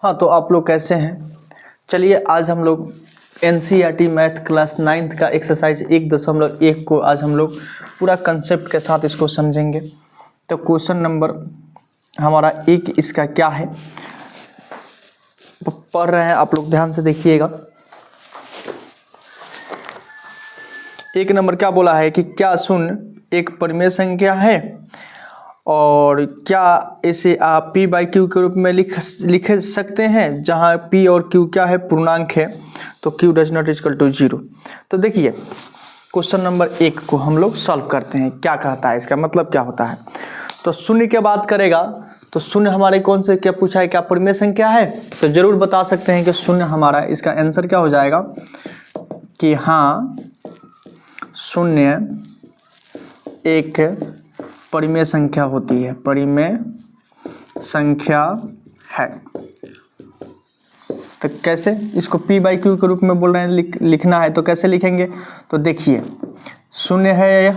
हाँ, तो आप लोग कैसे हैं? चलिए आज हम लोग NCERT मैथ क्लास 9th का एक्सरसाइज 1.1 को आज हम लोग पूरा कंसेप्ट के साथ इसको समझेंगे। तो क्वेश्चन नंबर हमारा 1 इसका क्या है, पढ़ रहे हैं आप लोग, ध्यान से देखिएगा। 1 नंबर क्या बोला है कि क्या शून्य एक परिमेय संख्या है और क्या इसे आप p/q के रूप में लिख सकते हैं, जहां p और q क्या है, पूर्णांक है, तो q does not equal to 0। तो देखिए क्वेश्चन नंबर 1 को हम लोग सॉल्व करते हैं। क्या कहता है, इसका मतलब क्या होता है। तो शून्य की बात करेगा तो शून्य हमारे कौन से क्या पूछा है, क्या परिमेय संख्या है, तो जरूर बता सकते हैं कि शून्य हमारा, इसका आंसर क्या हो जाएगा कि हाँ शून्य एक परिमेय संख्या होती है, परिमेय संख्या है। तो कैसे इसको p/q के रूप में बोल रहे हैं, लिखना है तो कैसे लिखेंगे। तो देखिए शून्य है,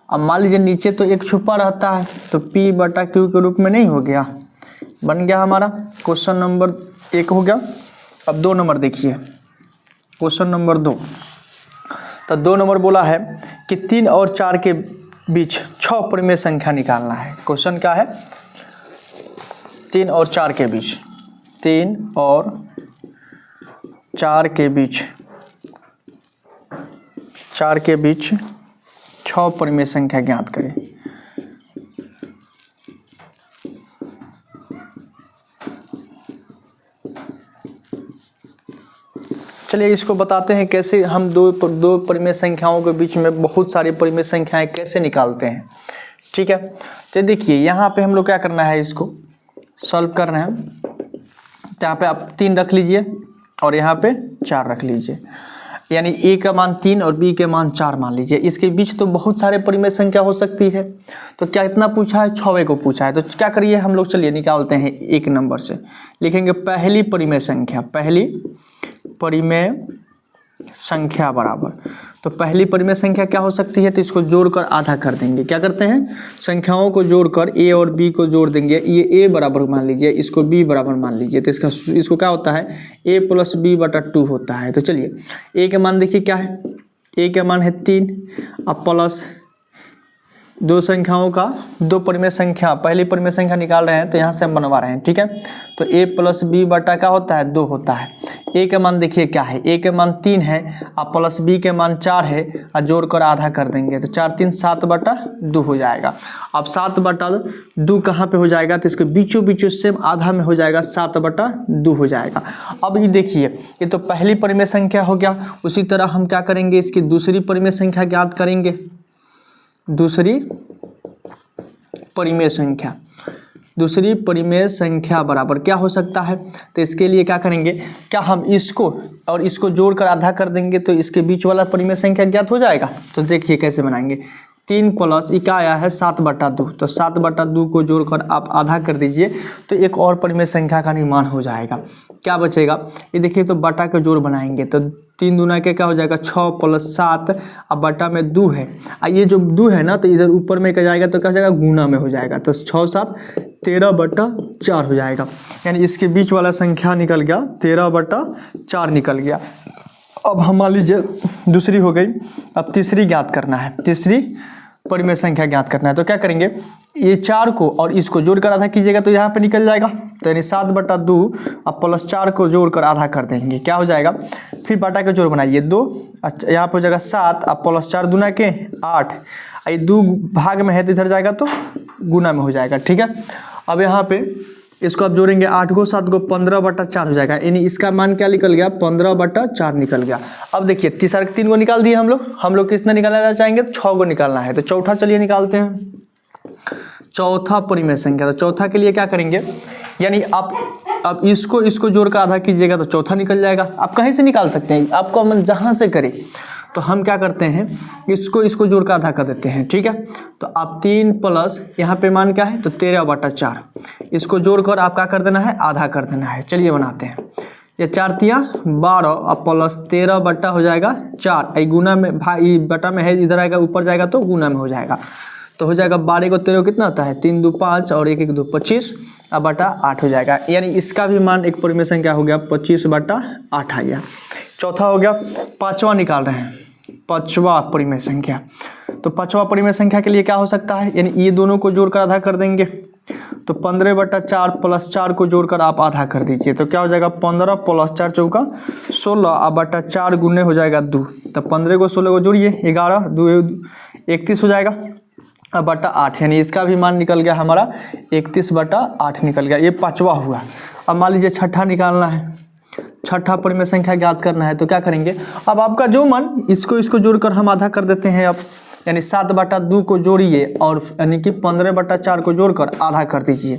अब मान लीजिए नीचे तो एक छुपा रहता है तो p/q के रूप में नहीं हो गया, बन गया हमारा क्वेश्चन नंबर 1 हो गया। अब 2 नंबर देखिए, क्वेश्चन नंबर 2। तो 2 नंबर बोला है कि 3 और 4 के बीच 6 परिमेय संख्या निकालना है। क्वेश्चन क्या है, 3 और 4 के बीच, 3 और 4 के बीच, 4 के बीच 6 परिमेय संख्या ज्ञात करें। चलिए इसको बताते हैं कैसे हम दो परिमेय संख्याओं के बीच में बहुत सारी परिमेय संख्याएं कैसे निकालते हैं। ठीक है, तो देखिए यहाँ पे हम लोग क्या करना है, इसको सॉल्व कर रहे हैं। तो यहाँ पे आप 3 रख लीजिए और यहाँ पे 4 रख लीजिए, यानी a का मान 3 और b के मान 4 मान लीजिए। इसके बीच तो बहुत सारे परिमेय संख्या हो सकती है। तो क्या इतना पूछा है, 6 को पूछा है। तो क्या करिए हम लोग, चलिए निकालते हैं। 1 नंबर से लिखेंगे पहली परिमेय संख्या, पहली परिमेय संख्या बराबर। तो पहली परिमेय संख्या क्या हो सकती है, तो इसको जोड़कर आधा कर देंगे। क्या करते हैं, संख्याओं को जोड़कर a और b को जोड़ देंगे। ये a बराबर मान लीजिए, इसको b बराबर मान लीजिए। तो इसको क्या होता है, a + b/2 होता है। तो चलिए a के मान देखिए क्या है, a के मान है 3, अब प्लस दो संख्याओं का, दो परिमेय संख्या, पहली परिमेय संख्या निकाल रहे हैं तो यहाँ से हम बनवा रहे हैं। ठीक है, तो a + b/ क्या होता है, 2 होता है। a के मान देखिए क्या है, a के मान 3 है, अब प्लस b के मान 4 है, और जोड़कर आधा कर देंगे तो 4 3 7/2 हो जाएगा। अब 7/2 कहाँ पे हो जाएगा, तो इसके बीचों बीचों सेम आधा में हो जाएगा, 7/2 हो जाएगा। अब ये देखिए ये तो पहली परिमेय संख्या हो गया। उसी तरह हम क्या करेंगे, इसकी दूसरी परिमेय संख्या ज्ञात करेंगे। दूसरी परिमेय संख्या, दूसरी परिमेय संख्या बराबर क्या हो सकता है, तो इसके लिए क्या करेंगे, क्या हम इसको और इसको जोड़कर आधा कर देंगे तो इसके बीच वाला परिमेय संख्या ज्ञात हो जाएगा। तो देखिए कैसे बनाएंगे, 3 प्लस क्या आया है 7/2, तो 7/2 को जोड़कर आप आधा कर दीजिए तो एक और परिमेय संख्या का निर्माण हो जाएगा। क्या बचेगा, ये देखिए तो बटा के जोड़ बनाएंगे तो 3 दूना के क्या हो जाएगा, 6 + 7, अब बटा में 2 है, ये जो 2 है ना तो इधर ऊपर में क्या जाएगा, तो क्या हो जाएगा, गुना में हो जाएगा। तो 6 7 13/4 हो जाएगा, यानी इसके बीच वाला संख्या निकल गया, 13/4 निकल गया। अब हम मान लीजिए दूसरी हो गई, अब तीसरी ज्ञात करना है, तीसरी परिमेय संख्या ज्ञात करना है। तो क्या करेंगे, ये 4 को और इसको जोड़कर आधा कीजिएगा तो यहाँ पे निकल जाएगा, तो यानी 7/2, अब प्लस 4 को जोड़कर आधा कर देंगे, क्या हो जाएगा, फिर बटा के जोड़ बनाइए 2, अच्छा यहाँ पे हो जाएगा 7, अब प्लस 4 दूना के 8, ये 2 भाग में है तो इधर जाएगा तो गुना में हो जाएगा। ठीक है, अब यहाँ पे इसको आप जोड़ेंगे, 8 को 7 को 15/4 हो जाएगा, यानी इसका मान क्या निकल गया, 15/4 निकल गया। अब देखिए तीसरा 3 को निकाल दिए हम लोग कितना निकालना चाहेंगे, 6 को निकालना है। तो चौथा चलिए निकालते हैं, चौथा परिमेय संख्या। तो चौथा के लिए क्या करेंगे, यानी आप इसको जोड़कर आधा कीजिएगा तो चौथा निकल जाएगा। आप कहीं से निकाल सकते हैं, आपको मन जहाँ से करे। तो हम क्या करते हैं, इसको जोड़कर आधा कर देते हैं। ठीक है, तो आप 3 प्लस यहाँ पे मान क्या है, तो 13/4, इसको जोड़कर आप क्या कर देना है, आधा कर देना है। चलिए बनाते हैं, ये 4 तिया 12, अब प्लस 13 हो जाएगा 4, ये गुना में भाई बटा में है, इधर आएगा ऊपर जाएगा तो गुना में हो जाएगा। तो हो जाएगा 12 को 13 कितना होता है, 3 2 5 और 1 1 2 25, अब बटा 8 हो जाएगा, यानी इसका भी मान एक परिमेय संख्या हो गया 25/8 आ गया। चौथा हो गया, पांचवा निकाल रहे हैं, पांचवा परिमेय संख्या। तो पांचवा परिमेय संख्या के लिए क्या हो सकता है, यानी ये दोनों को जोड़कर आधा कर देंगे, तो 15/4 + 4 को जोड़कर आप आधा कर दीजिए, तो क्या हो जाएगा 15 + 4 चौका 16 अब बटा 4 गुने हो जाएगा 2, तो 15 को 16 को जोड़िए 11 2 31 हो जाएगा, अब बटा 8, यानी इसका भी मान निकल गया हमारा 31/8 निकल गया। ये पांचवा हुआ। अब मान लीजिए छठा निकालना है, छठा परिमेय संख्या ज्ञात करना है, तो क्या करेंगे, अब आपका जो मन इसको जोड़कर हम आधा कर देते हैं। अब यानी 7/2 को जोड़िए और यानी कि 15/4 को जोड़कर आधा कर दीजिए,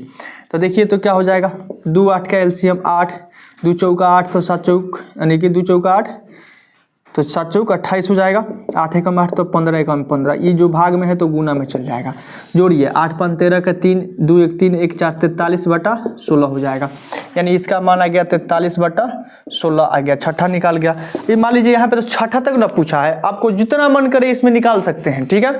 तो देखिए तो क्या हो जाएगा 2 8 का एलसीएम 8, 2 चौका 8 तो 7 चौक यानी कि 2 चौका 8 तो 7 चौक 28 हो जाएगा, 8 एकम 8 तो 15 एकम 15, ये जो भाग में है तो गुना में चल जाएगा। जोड़िए 8 × 5 = 13 का 3 2 1 3 1 4 43/16 हो जाएगा, यानी इसका मान आ गया 43/16 आ गया। छठा निकाल गया। ये मान लीजिए यहाँ पे तो छठा तक ना पूछा है, आपको जितना मन करे इसमें निकाल सकते हैं, ठीक है।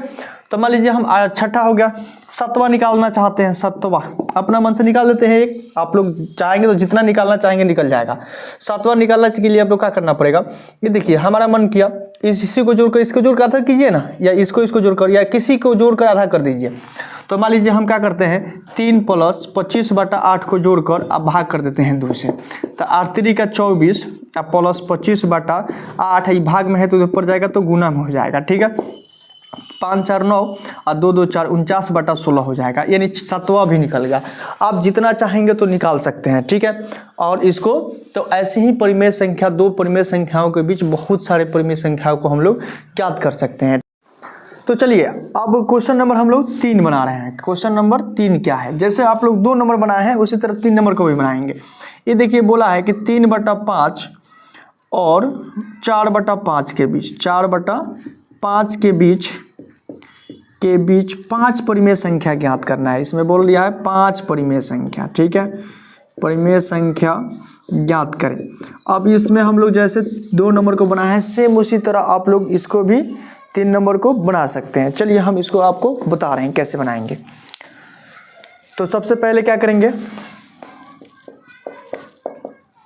तो मान लीजिए हम छठा हो गया, सातवां निकालना चाहते हैं, सातवां अपना मन से निकाल देते हैं एक, आप लोग चाहेंगे तो जितना निकालना चाहेंगे निकल जाएगा। सातवां निकालने के लिए आप लोग क्या करना पड़ेगा, ये देखिए हमारा मन किया इसी को जोड़कर इसको जोड़कर आधा कीजिए ना, या इसको जोड़कर या किसी को जोड़कर आधा कर दीजिए। तो मान लीजिए हम क्या करते हैं 3 + 25/8 को जोड़कर अब भाग कर देते हैं 2 से, तो 8 3 का 24 प्लस 25/8 ये भाग में है तो ऊपर जाएगा तो गुना में हो जाएगा, ठीक है। 5 4 9 और 2 2 4 49/16 हो जाएगा, यानी सातवां भी निकल गया। आप जितना चाहेंगे तो निकाल सकते हैं, ठीक है। और इसको तो ऐसे ही परिमेय संख्या, दो परिमेय संख्याओं के बीच बहुत सारे परिमेय संख्याओं को हम लोग ज्ञात कर सकते हैं। तो चलिए अब क्वेश्चन नंबर हम लोग 3 बना रहे हैं। क्वेश्चन नंबर 3 क्या है, जैसे आप लोग 2 नंबर बनाए हैं उसी तरह 3 नंबर को भी बनाएंगे। ये देखिए बोला है कि 3/5 और 4/5 के बीच, 4/5 के बीच 5 परिमेय संख्या ज्ञात करना है। इसमें बोल दिया है 5 परिमेय संख्या, ठीक है, परिमेय संख्या ज्ञात करें। अब इसमें हम लोग जैसे 2 नंबर को बनाए हैं सेम उसी तरह आप लोग इसको भी 3 नंबर को बना सकते हैं। चलिए हम इसको आपको बता रहे हैं कैसे बनाएंगे। तो सबसे पहले क्या करेंगे,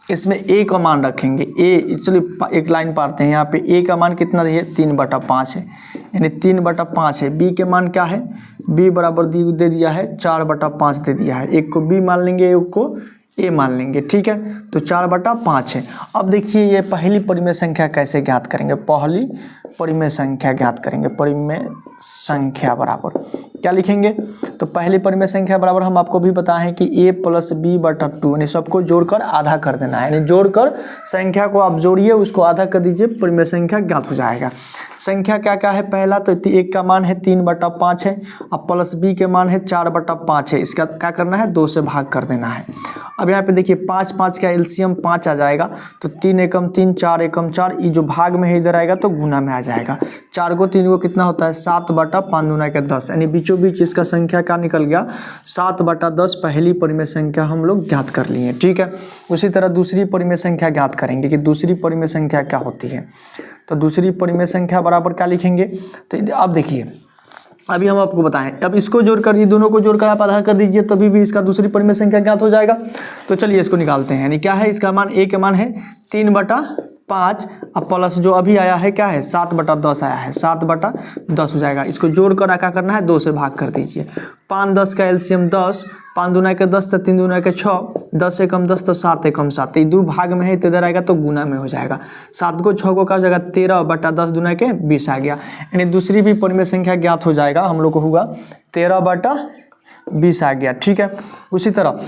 इसमें a का मान रखेंगे। a चलिए एक लाइन पाते हैं, यहाँ पे a का मान कितना है 3/5 है, यानी 3/5 है। b के मान क्या है, b बराबर दे दिया है 4/5 दे दिया है। एक को b मान लेंगे, एक को a मान लेंगे, ठीक है। तो 4/5 है। अब देखिए ये पहली परिमेय संख्या कैसे ज्ञात करेंगे, पहली परिमेय संख्या ज्ञात करेंगे। परिमेय संख्या बराबर क्या लिखेंगे, तो पहली परिमेय संख्या बराबर हम आपको भी बताएं हैं कि a + b/2, यानी सबको जोड़कर आधा कर देना है, यानी जोड़कर संख्या को आप जोड़िए उसको आधा कर दीजिए, परिमेय संख्या ज्ञात हो जाएगा। संख्या क्या क्या है, पहला तो एक का मान है 3/5 है, अब प्लस b के मान है 4/5 है, इसका क्या करना है 2 से भाग कर देना है। अब यहाँ पे देखिए 5 5 का एलसीएम 5 आ जाएगा, तो 3 एकम 3 4 एकम 4, ये जो भाग में है इधर आएगा तो गुना में आ जाएगा। 4 को 3 को कितना होता है 7/5 दूना के 10, यानी बीचों बीच इसका संख्या क्या निकल गया 7/10। पहली परिमेय संख्या हम लोग ज्ञात कर लिए, ठीक है। उसी तरह दूसरी परिमेय संख्या ज्ञात करेंगे कि दूसरी परिमेय संख्या क्या होती है। तो दूसरी परिमेय संख्या बराबर क्या लिखेंगे, तो अब देखिए अभी हम आपको बताएं, अब इसको जोड़कर ये दोनों को जोड़कर आप आधा कर दीजिए तभी भी इसका दूसरी परिमेय संख्या ज्ञात हो जाएगा। तो चलिए इसको निकालते हैं, यानी क्या है इसका मान a के मान है 3/5, अब प्लस जो अभी आया है क्या है 7/10 आया है, 7/10 हो जाएगा। इसको जोड़कर क्या करना है 2 से भाग कर दीजिए। 5 10 का एलसीएम 10, 5 दूना के 10 तो 3 दूना के 6, 10 एकम 10 तो 7 एकम 7, ये 2 भाग में है तो इधर आएगा तो गुना में हो जाएगा। 7 को 6 को क्या हो जाएगा 13/10 दूना के 20 आ गया, यानी दूसरी भी परिमेय संख्या ज्ञात हो जाएगा। हम लोग को होगा 13/20 आ गया, ठीक है। उसी तरह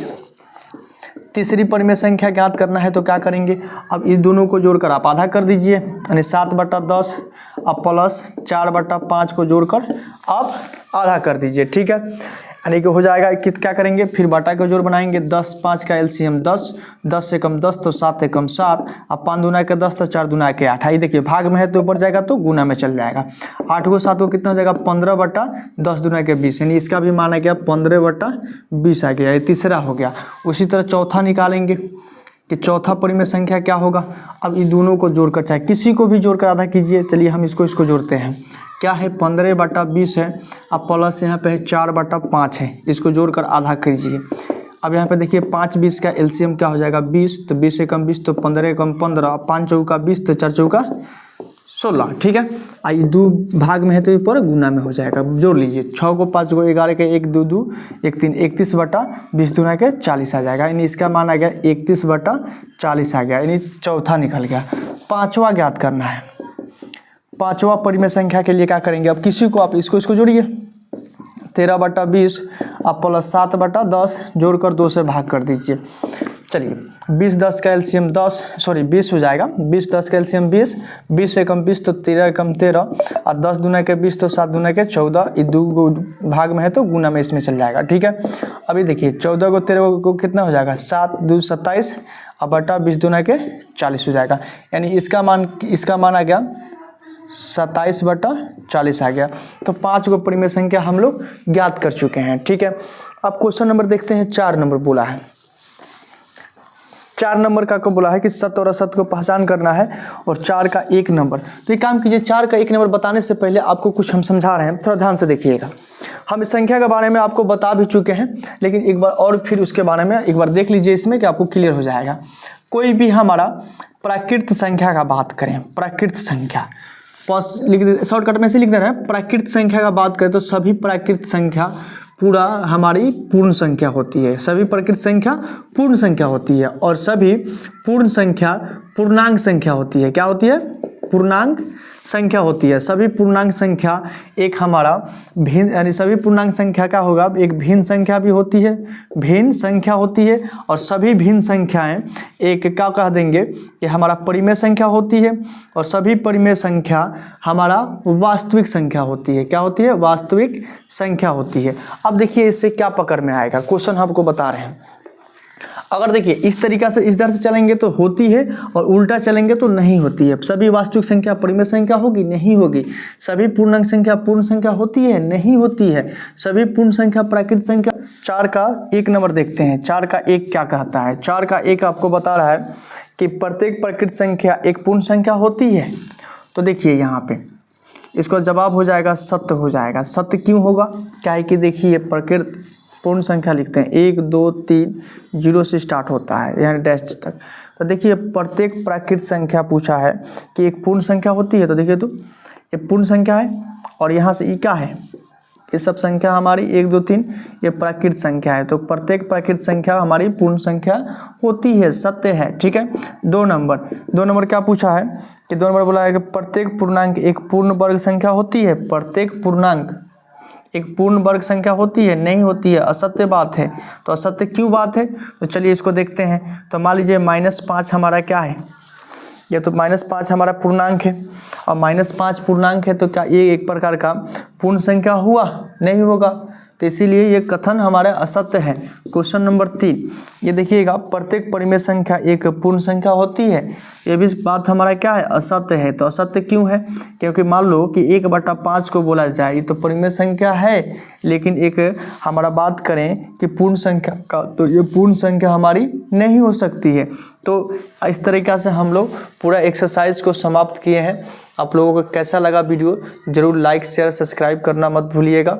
तीसरी परिमेय संख्या ज्ञात करना है तो क्या करेंगे, अब इस दोनों को जोड़कर आप आधा कर दीजिए, यानी 7/10 अब प्लस 4/5 को जोड़कर आप आधा कर दीजिए, ठीक है। यानी कि हो जाएगा कि क्या करेंगे फिर बटा का जोड़ बनाएंगे। 10 5 का एलसीएम 10, 10 एकम 10 तो 7 एकम 7, अब 5 दूना के 10 तो 4 दूना के 8, ये देखिए भाग में है तो ऊपर जाएगा तो गुना में चल जाएगा। 8 को 7 को कितना हो जाएगा 15/10 दूना के 20, यानी इसका भी माना गया 15/20 आ गया, ये तीसरा हो गया। उसी तरह चौथा निकालेंगे कि चौथा परिमेय संख्या क्या होगा। अब इन दोनों को जोड़कर चाहे किसी को भी जोड़कर आधा कीजिए। चलिए हम इसको जोड़ते हैं, क्या है 15/20 है, अब प्लस यहाँ पे 4/5 है, इसको जोड़कर आधा कीजिए। अब यहाँ पे देखिए 5 20 का एलसीएम क्या हो जाएगा 20, तो 20 से कम 20 तो 15 कम 15, 5 चौका 20 तो 4 चौका 16, ठीक है। आई 2 भाग में है तो ऊपर गुना में हो जाएगा, जोड़ लीजिए 6 को 5 को 11 के 1 2 2 1 3 31 बटा 20 दूना के 40 आ जाएगा, यानी इसका मान आ गया 31 बटा 40 आ गया, यानी चौथा निकल गया। पाँचवा ज्ञात करना है। पाँचवा परिमेय संख्या के लिए क्या करेंगे, अब किसी को आप इसको जोड़िए 13 बटा 20 अब प्लस 7 बटा 10 जोड़कर 2 से भाग कर दीजिए। चलिए 20 10 का एलसीएम 20 हो जाएगा, 20 10 का एलसीएम 20, 20 से कम 20 तो 13 कम 13 और 10 दूना के 20 तो 7 दूना के 14, ये 2 भाग में है तो गुना में इसमें चल जाएगा, ठीक है। अभी देखिए 14 को 13 को कितना हो जाएगा 7 2 27 और बटा 20 दूना के 40 हो जाएगा, यानी इसका मान आ गया 27 बटा 40 आ गया। तो 5 को परिमेय संख्या हम लोग ज्ञात कर चुके हैं, ठीक है। अब क्वेश्चन नंबर देखते हैं, 4 नंबर बोला है। 4 नंबर का बोला है कि सत्य और असत्य को पहचान करना है और 4 का 1 नंबर। तो ये काम कीजिए, 4 का 1 नंबर बताने से पहले आपको कुछ हम समझा रहे हैं, थोड़ा ध्यान से देखिएगा। हम इस संख्या के बारे में आपको बता भी चुके हैं, लेकिन एक बार और फिर उसके बारे में एक बार देख लीजिए इसमें कि आपको क्लियर हो जाएगा। कोई भी हमारा प्राकृत संख्या का बात करें, प्राकृत संख्या शॉर्टकट में से लिख दे रहे हैं, प्राकृत संख्या का बात करें तो सभी प्राकृत संख्या पूरा हमारी पूर्ण संख्या होती है, सभी प्राकृत संख्या पूर्ण संख्या होती है और सभी पूर्ण संख्या पूर्णांक संख्या होती है। क्या होती है? पूर्णांक संख्या होती है। सभी पूर्णांक संख्या एक हमारा भिन्न, यानी सभी पूर्णांक संख्या का होगा एक भिन्न संख्या भी होती है, भिन्न संख्या होती है और सभी भिन्न संख्याएं एक क्या कह देंगे कि हमारा परिमेय संख्या होती है और सभी परिमेय संख्या हमारा वास्तविक संख्या होती है। क्या होती है? वास्तविक संख्या होती है। अब देखिए इससे क्या पकड़ में आएगा, क्वेश्चन हमको बता रहे हैं। अगर देखिए इस तरीका से इस दर से चलेंगे तो होती है और उल्टा चलेंगे तो नहीं होती है। सभी वास्तविक संख्या परिमेय संख्या होगी? नहीं होगी। सभी पूर्णांक संख्या पूर्ण संख्या होती है? नहीं होती है। सभी पूर्ण संख्या प्राकृत संख्या। 4 का 1 नंबर देखते हैं। 4 का 1 क्या कहता है? 4 का 1 आपको बता रहा है कि प्रत्येक प्राकृत संख्या एक पूर्ण संख्या होती है। तो देखिए यहाँ पे इसका जवाब हो जाएगा सत्य हो जाएगा। सत्य क्यों होगा? क्या है कि देखिए प्रकृत पूर्ण संख्या लिखते हैं 1 2 3 0 से स्टार्ट होता है यानी डैश तक। तो देखिए प्रत्येक प्राकृत संख्या पूछा है कि एक पूर्ण संख्या होती है। तो देखिए तो ये पूर्ण संख्या है और यहाँ से ये क्या है? ये सब संख्या हमारी 1 2 3 ये प्राकृत संख्या है। तो प्रत्येक प्राकृत संख्या हमारी पूर्ण संख्या होती है, सत्य है, ठीक है। 2 नंबर क्या पूछा है कि 2 नंबर बोला है कि प्रत्येक पूर्णांक एक पूर्ण वर्ग संख्या होती है। प्रत्येक पूर्णांक एक पूर्ण वर्ग संख्या होती है? नहीं होती है, असत्य बात है। तो असत्य क्यों बात है? तो चलिए इसको देखते हैं। तो मान लीजिए -5 हमारा क्या है? ये तो -5 हमारा पूर्णांक है और -5 पूर्णांक है तो क्या ये एक प्रकार का पूर्ण संख्या हुआ? नहीं होगा। तो इसीलिए ये कथन हमारा असत्य है। क्वेश्चन नंबर 3 ये देखिएगा, प्रत्येक परिमेय संख्या एक पूर्ण संख्या होती है। ये भी बात हमारा क्या है? असत्य है। तो असत्य क्यों है? क्योंकि मान लो कि 1/5 को बोला जाए तो परिमेय संख्या है, लेकिन एक हमारा बात करें कि पूर्ण संख्या का, तो ये पूर्ण संख्या हमारी नहीं हो सकती है। तो इस तरीक़ा से हम लोग पूरा एक्सरसाइज को समाप्त किए हैं। आप लोगों को कैसा लगा वीडियो? ज़रूर लाइक शेयर सब्सक्राइब करना मत भूलिएगा।